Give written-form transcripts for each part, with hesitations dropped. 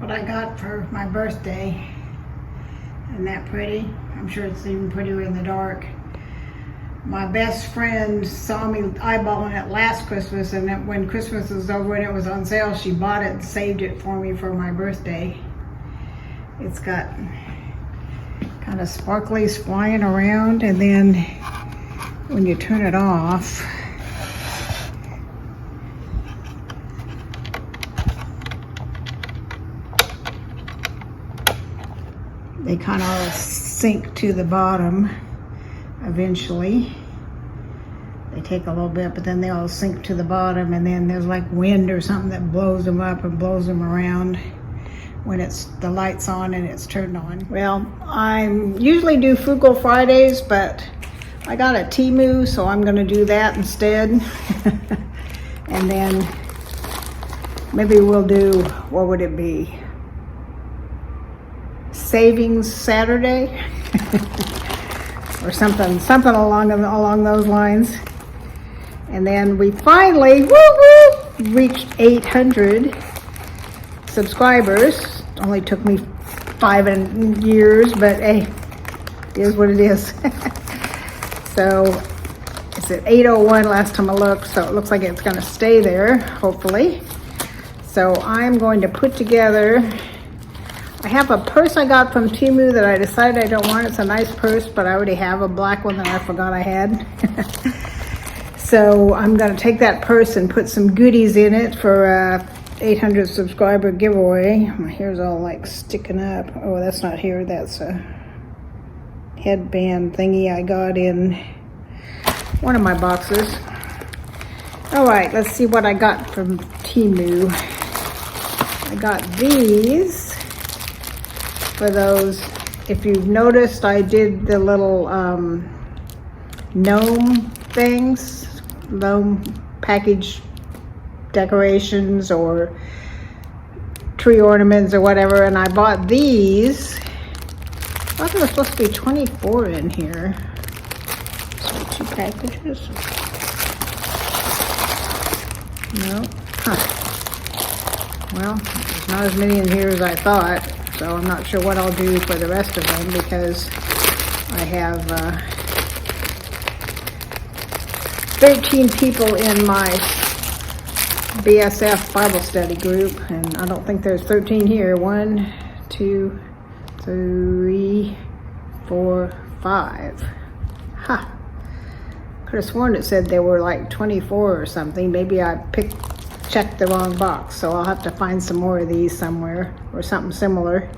what I got for my birthday. Isn't that pretty? I'm sure it's even prettier in the dark. My best friend saw me eyeballing it last Christmas, and then when Christmas was over and it was on sale, she bought it and saved it for me for my birthday. It's got kind of sparklies flying around, and then when you turn it off, they kind of all sink to the bottom eventually. They take a little bit, but then they all sink to the bottom, and then there's like wind or something that blows them up and blows them around when it's the light's on and it's turned on. Well, I usually do Frugal Fridays, but I got a Temu, so I'm gonna do that instead. And then maybe we'll do, what would it be? Savings Saturday? Or something along those lines. And then we finally, reached 800 subscribers. Only took me 5 years, but hey, it is what it is. So it's at 801 last time I looked, so it looks like it's gonna stay there, hopefully. So I'm going to put together, I have a purse I got from Temu that I decided I don't want. It's a nice purse, but I already have a black one that I forgot I had. So I'm gonna take that purse and put some goodies in it for 800 subscriber giveaway. My hair's all like sticking up. Oh, that's not hair, that's a headband thingy I got in one of my boxes. All right, let's see what I got from Temu. I got these for those, if you've noticed, I did the little gnome things, gnome package decorations or tree ornaments or whatever, and I bought these. I thought there was supposed to be 24 in here. So 2 packages. No. Huh. Well, there's not as many in here as I thought, so I'm not sure what I'll do for the rest of them, because I have 13 people in my BSF Bible study group, and I don't think there's 13 here. 1, 2, 3, 4, 5. Huh. Could have sworn it said there were like 24 or something. Maybe I checked the wrong box, so I'll have to find some more of these somewhere or something similar.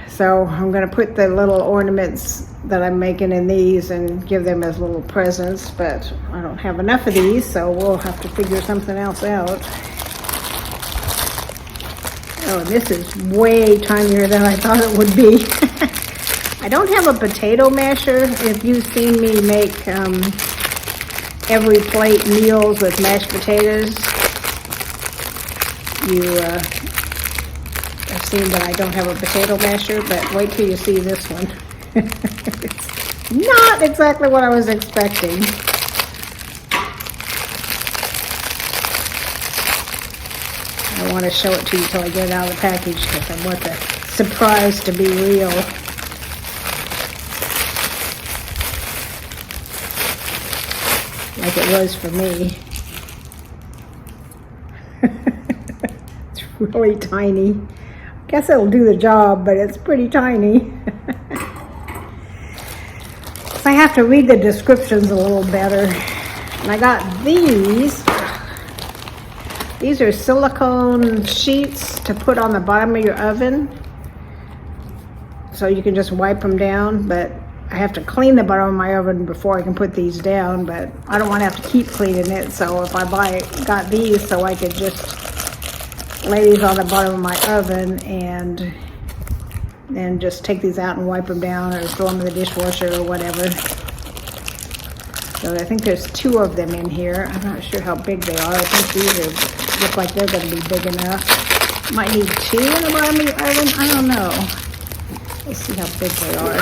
So I'm gonna put the little ornaments that I'm making in these and give them as little presents, but I don't have enough of these, so we'll have to figure something else out. Oh, this is way tinier than I thought it would be. I don't have a potato masher. If you've seen me make every plate meals with mashed potatoes, you have seen that I don't have a potato masher, but wait till you see this one. It's not exactly what I was expecting. I want to show it to you till I get it out of the package, because I want the surprise to be real. Like it was for me. It's really tiny. Guess it'll do the job, but it's pretty tiny. So I have to read the descriptions a little better. And I got these. These are silicone sheets to put on the bottom of your oven, so you can just wipe them down, but I have to clean the bottom of my oven before I can put these down, but I don't want to have to keep cleaning it, so if I got these so I could just lay these on the bottom of my oven and then just take these out and wipe them down or throw them in the dishwasher or whatever. So I think there's 2 of them in here. I'm not sure how big they are. I think these look like they're going to be big enough. Might need 2 in the bottom of your oven. I don't know. Let's see how big they are.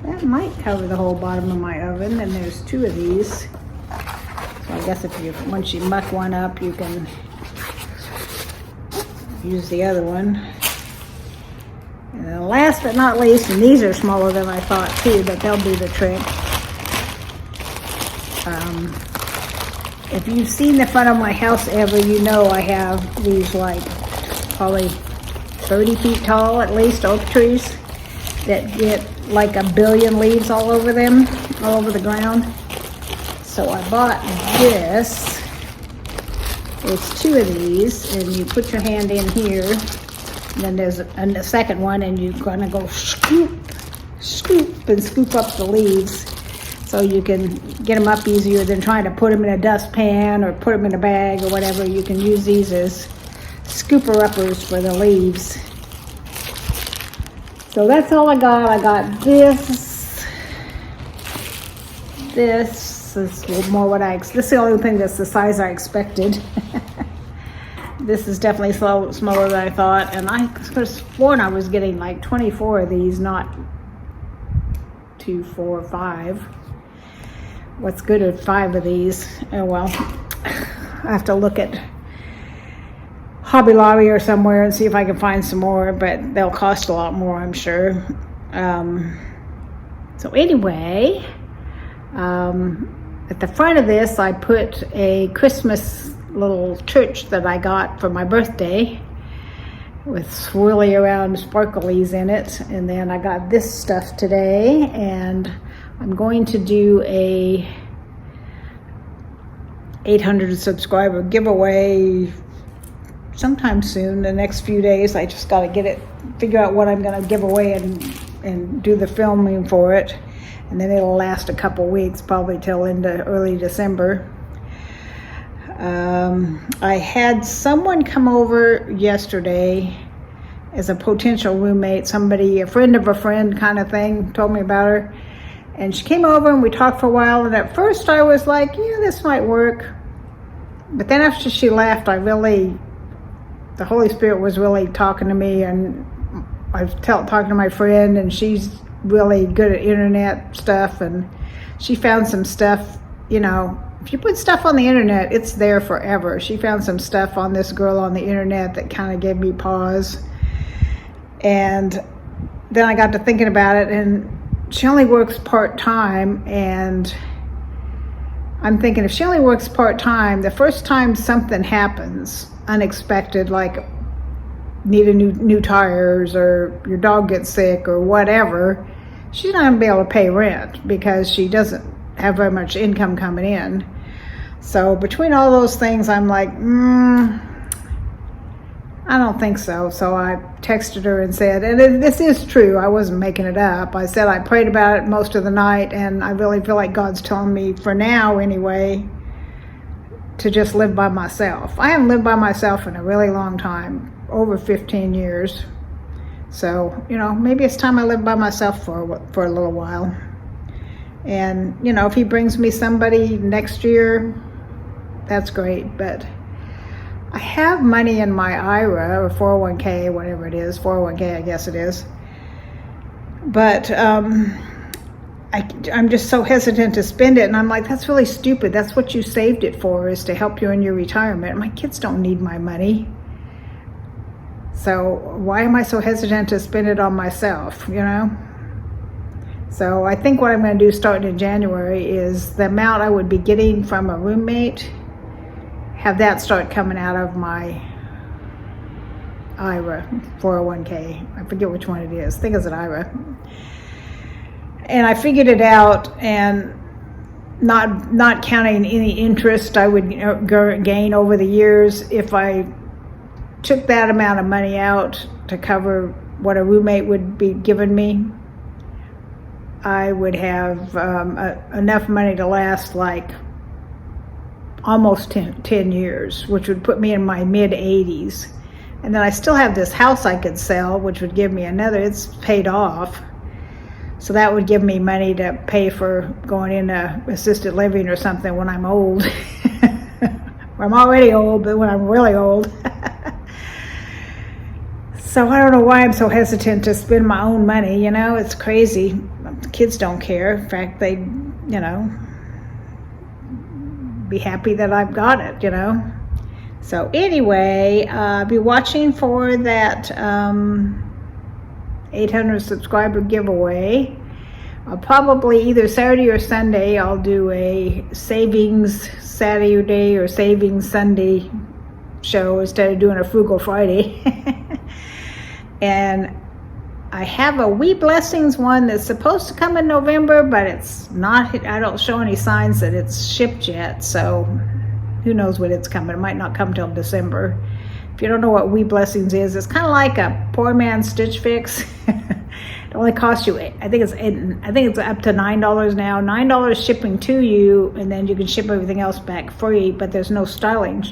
That might cover the whole bottom of my oven, and there's 2 of these. guess once you muck one up, you can use the other one. And then last but not least, and these are smaller than I thought too, but they'll do the trick. If you've seen the front of my house ever, you know I have these like probably 30 feet tall at least oak trees that get like 1 billion leaves all over them, all over the ground. So I bought this. There's 2 of these, and you put your hand in here, and then there's a second one, and you're gonna go scoop, and scoop up the leaves so you can get them up easier than trying to put them in a dustpan or put them in a bag or whatever. You can use these as scooper-uppers for the leaves. So that's all I got. I got this. This is more what this is the only thing that's the size I expected. This is definitely smaller than I thought, and I could have sworn I was getting like 24 of these, not 2, 4, 5. What's good at 5 of these? Oh well, I have to look at Hobby Lobby or somewhere and see if I can find some more, but they'll cost a lot more, I'm sure. So anyway, at the front of this, I put a Christmas little church that I got for my birthday with swirly around sparklies in it. And then I got this stuff today, and I'm going to do a 800 subscriber giveaway sometime soon, the next few days. I just got to figure out what I'm going to give away and do the filming for it. And then it'll last a couple weeks, probably till into early December. I had someone come over yesterday as a potential roommate, a friend of a friend kind of thing, told me about her. And she came over and we talked for a while, and at first I was like, yeah, this might work. But then after she left, the Holy Spirit was really talking to me, and I was talking to my friend, and she's really good at internet stuff, and she found some stuff, if you put stuff on the internet, it's there forever. She found some stuff on this girl on the internet that kind of gave me pause. And then I got to thinking about it, and she only works part-time, and I'm thinking if she only works part-time, the first time something happens unexpected, like need a new tires or your dog gets sick or whatever, she's not gonna be able to pay rent because she doesn't have very much income coming in. So between all those things, I'm like, I don't think so. So I texted her and said, and this is true, I wasn't making it up. I said I prayed about it most of the night, and I really feel like God's telling me, for now anyway, to just live by myself. I haven't lived by myself in a really long time, over 15 years. So, maybe it's time I live by myself for a little while. And, if he brings me somebody next year, that's great. But I have money in my IRA or 401k, whatever it is, 401k, I guess it is. But I'm just so hesitant to spend it. And I'm like, that's really stupid. That's what you saved it for, is to help you in your retirement. My kids don't need my money. So why am I so hesitant to spend it on myself, So I think what I'm going to do starting in January is the amount I would be getting from a roommate, have that start coming out of my IRA, 401k. I forget which one it is. I think it's an IRA. And I figured it out, and not counting any interest I would gain over the years, if I took that amount of money out to cover what a roommate would be giving me, I would have enough money to last like almost 10 years, which would put me in my mid-80s. And then I still have this house I could sell, which would give me it's paid off. So that would give me money to pay for going into assisted living or something when I'm old. I'm already old, but when I'm really old. So I don't know why I'm so hesitant to spend my own money, it's crazy. Kids don't care. In fact, they, be happy that I've got it, you know. So anyway, I'll be watching for that 800 subscriber giveaway. I'll probably either Saturday or Sunday, I'll do a savings Saturday or savings Sunday show instead of doing a frugal Friday. And I have a Wee Blessings one that's supposed to come in November, but it's not. I don't show any signs that it's shipped yet, so who knows when it's coming. It might not come till December. If you don't know what Wee Blessings is, it's kind of like a poor man's Stitch Fix. It only costs you, I think it's up to $9 now. $9 shipping to you, and then you can ship everything else back free, but there's no styling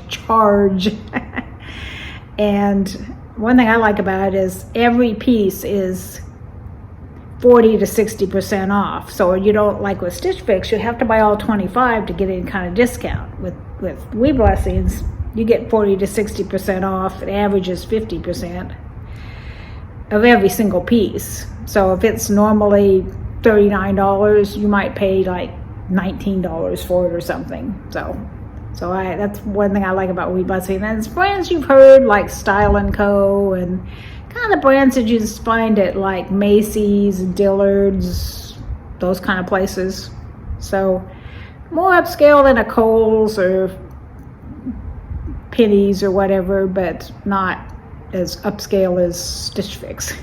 charge. And one thing I like about it is every piece is 40 to 60% off. So you don't, like with Stitch Fix, you have to buy all 25 to get any kind of discount. With Wee Blessings, you get 40 to 60% off. It averages 50% of every single piece. So if it's normally $39, you might pay like $19 for it or something. So that's one thing I like about Wee Blessings. And it's brands you've heard like Style & Co. and kind of brands that you just find at like Macy's, Dillard's, those kind of places. So more upscale than a Kohl's or Penny's or whatever, but not as upscale as Stitch Fix.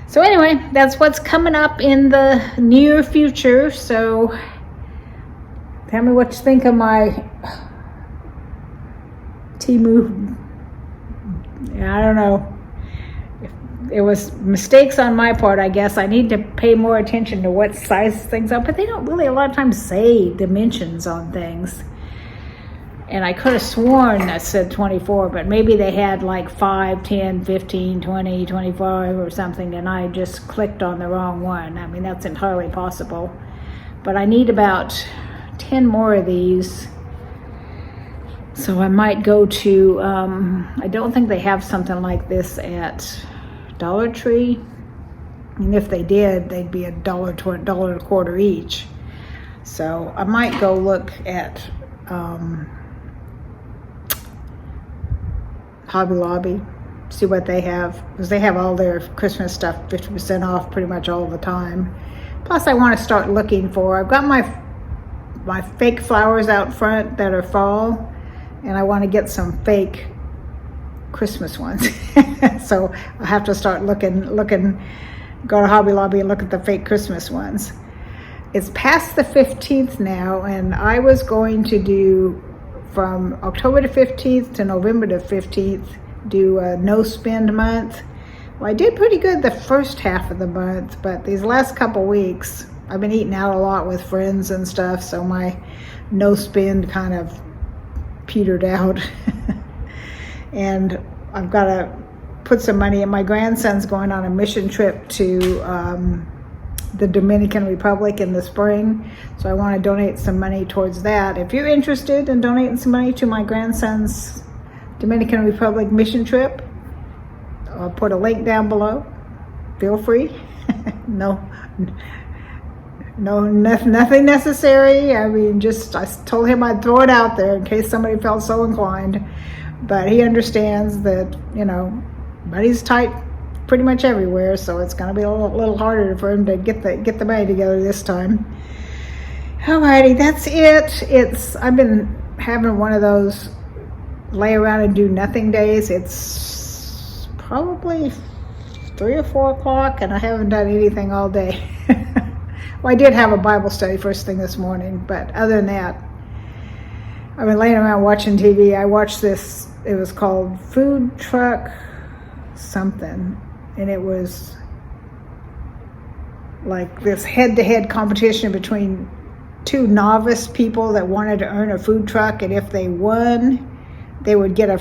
So anyway, that's what's coming up in the near future. So tell me what you think of my Temu. I don't know. It was mistakes on my part, I guess. I need to pay more attention to what size things are, but they don't really a lot of times say dimensions on things. And I could have sworn that said 24, but maybe they had like 5, 10, 15, 20, 25 or something, and I just clicked on the wrong one. I mean, that's entirely possible. But I need about 10 more of these. So I might go to, I don't think they have something like this at Dollar Tree. And if they did, they'd be $1.25 each. So I might go look at Hobby Lobby, see what they have, because they have all their Christmas stuff 50% off pretty much all the time. Plus I want to start looking for, I've got my fake flowers out front that are fall, and I want to get some fake Christmas ones. So I'll have to start looking, go to Hobby Lobby and look at the fake Christmas ones. It's past the 15th now, and I was going to do from October the 15th to November the 15th, do a no spend month. Well, I did pretty good the first half of the month, but these last couple weeks, I've been eating out a lot with friends and stuff, so my no spend kind of petered out. And I've got to put some money in. My grandson's going on a mission trip to the Dominican Republic in the spring, so I want to donate some money towards that. If you're interested in donating some money to my grandson's Dominican Republic mission trip, I'll put a link down below. Feel free. Nothing necessary. I mean, I told him I'd throw it out there in case somebody felt so inclined. But he understands that, you know, money's tight pretty much everywhere, so it's going to be a little harder for him to get the money together this time. Alrighty, that's it. I've been having one of those lay around and do nothing days. It's probably 3 or 4 o'clock, and I haven't done anything all day. Well, I did have a Bible study first thing this morning, but other than that, I've been laying around watching TV. I watched this, it was called Food Truck something, and it was like this head-to-head competition between 2 novice people that wanted to earn a food truck, and if they won, they would get a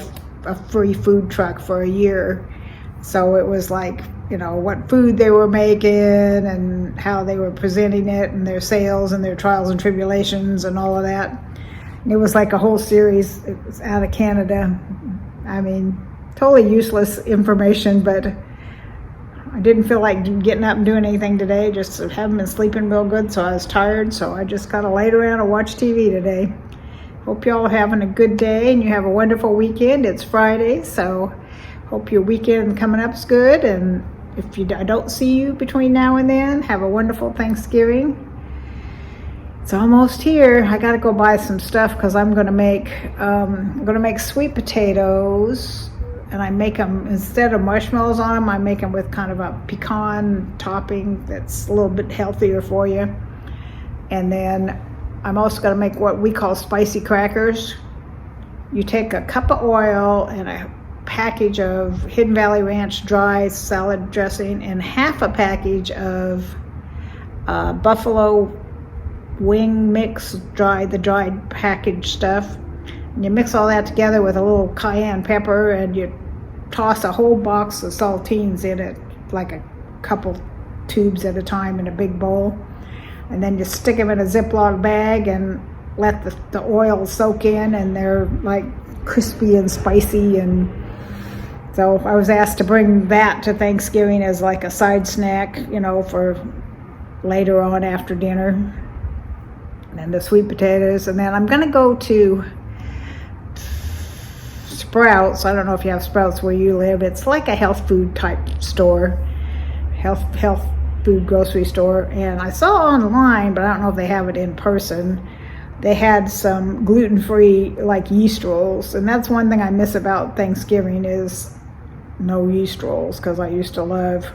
free food truck for a year. So it was like, you know, what food they were making and how they were presenting it and their sales and their trials and tribulations and all of that. And it was like a whole series. It was out of Canada. I mean, totally useless information, but I didn't feel like getting up and doing anything today. Just haven't been sleeping real good, so I was tired. So I just kind of laid around and watched TV today. Hope y'all are having a good day and you have a wonderful weekend. It's Friday, so hope your weekend coming up is good. And if I don't see you between now and then, have a wonderful Thanksgiving. It's almost here. I gotta go buy some stuff because I'm gonna make sweet potatoes, and I make them instead of marshmallows on them. I make them with kind of a pecan topping that's a little bit healthier for you. And then I'm also gonna make what we call spicy crackers. You take a cup of oil and a package of Hidden Valley Ranch dry salad dressing and half a package of buffalo wing mix, the dried packaged stuff. And you mix all that together with a little cayenne pepper, and you toss a whole box of saltines in it, like a couple tubes at a time in a big bowl. And then you stick them in a Ziploc bag and let the oil soak in, and they're like crispy and spicy. And so I was asked to bring that to Thanksgiving as like a side snack, for later on after dinner. And the sweet potatoes. And then I'm going to go to Sprouts. I don't know if you have Sprouts where you live. It's like a health food type store, health food grocery store. And I saw online, but I don't know if they have it in person, they had some gluten-free like yeast rolls. And that's one thing I miss about Thanksgiving is no yeast rolls, because I used to love,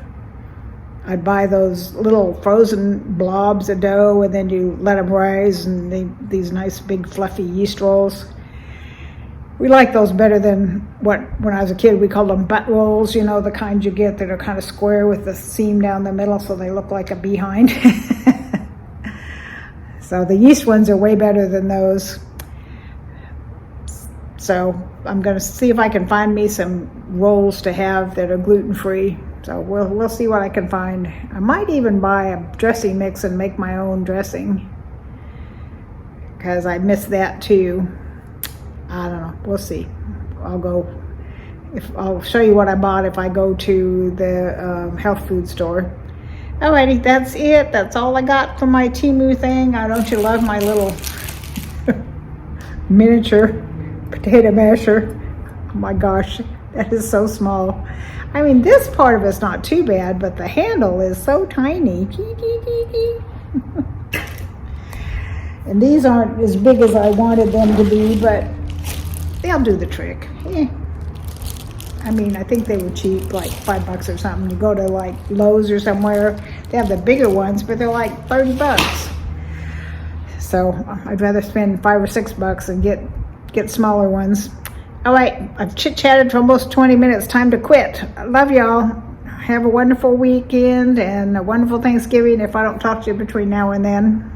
I'd buy those little frozen blobs of dough, and then you let them rise, and these nice big fluffy yeast rolls. We like those better than when I was a kid we called them butt rolls, the kind you get that are kind of square with the seam down the middle so they look like a behind. So the yeast ones are way better than those. So I'm going to see if I can find me some rolls to have that are gluten-free. So we'll see what I can find. I might even buy a dressing mix and make my own dressing, because I miss that too. I don't know. We'll see. I'll show you what I bought if I go to the health food store. Alrighty, that's it. That's all I got for my Temu thing. Don't you love my little miniature potato masher? Oh my gosh, that is so small. I mean, this part of it's not too bad, but the handle is so tiny. And these aren't as big as I wanted them to be, but they'll do the trick. I mean, I think they were cheap, like $5 or something. You go to like Lowe's or somewhere, they have the bigger ones, but they're like $30. So I'd rather spend $5 or $6 and get smaller ones. All right, I've chit-chatted for almost 20 minutes. Time to quit. I love y'all. Have a wonderful weekend and a wonderful Thanksgiving if I don't talk to you between now and then.